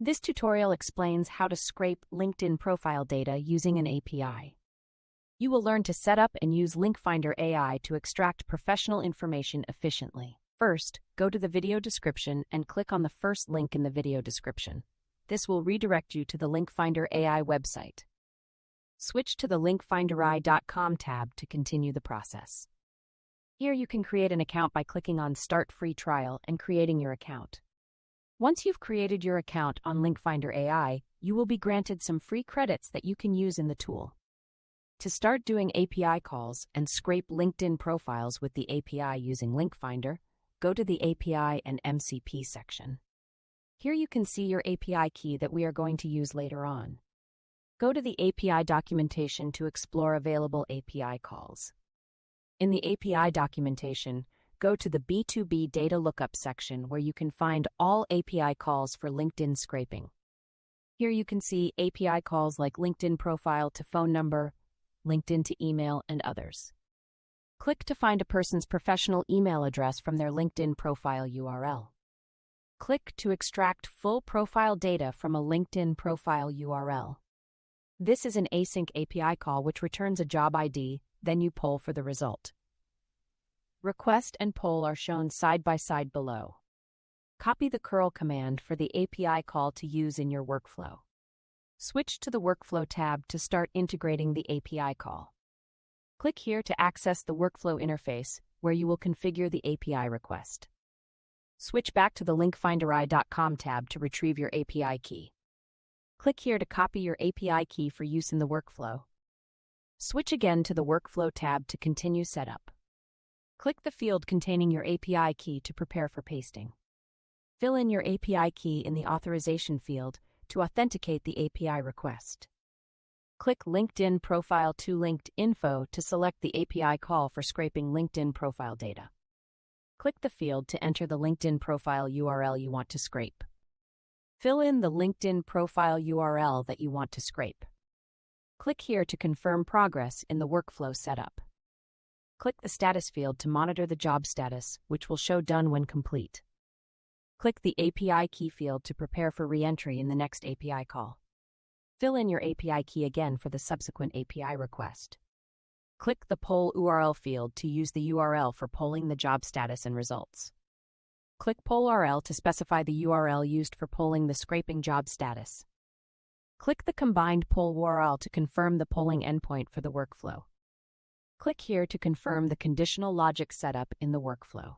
This tutorial explains how to scrape LinkedIn profile data using an API. You will learn to set up and use Linkfinder AI to extract professional information efficiently. First, go to the video description and click on the first link in the video description. This will redirect you to the Linkfinder AI website. Switch to the linkfinderai.com tab to continue the process. Here you can create an account by clicking on Start Free Trial and creating your account. Once you've created your account on Linkfinder AI, you will be granted some free credits that you can use in the tool. To start doing API calls and scrape LinkedIn profiles with the API using Linkfinder, go to the API and MCP section. Here you can see your API key that we are going to use later on. Go to the API documentation to explore available API calls. In the API documentation, go to the B2B data lookup section where you can find all API calls for LinkedIn scraping. Here you can see API calls like LinkedIn profile to phone number, LinkedIn to email, and others. Click to find a person's professional email address from their LinkedIn profile URL. Click to extract full profile data from a LinkedIn profile URL. This is an async API call which returns a job ID, then you poll for the result. Request and poll are shown side by side below. Copy the curl command for the API call to use in your workflow. Switch to the Workflow tab to start integrating the API call. Click here to access the workflow interface, where you will configure the API request. Switch back to the linkfinderai.com tab to retrieve your API key. Click here to copy your API key for use in the workflow. Switch again to the Workflow tab to continue setup. Click the field containing your API key to prepare for pasting. Fill in your API key in the Authorization field to authenticate the API request. Click LinkedIn Profile to Linked Info to select the API call for scraping LinkedIn profile data. Click the field to enter the LinkedIn profile URL you want to scrape. Fill in the LinkedIn profile URL that you want to scrape. Click here to confirm progress in the workflow setup. Click the Status field to monitor the job status, which will show done when complete. Click the API key field to prepare for re-entry in the next API call. Fill in your API key again for the subsequent API request. Click the Poll URL field to use the URL for polling the job status and results. Click Poll URL to specify the URL used for polling the scraping job status. Click the combined poll URL to confirm the polling endpoint for the workflow. Click here to confirm the conditional logic setup in the workflow.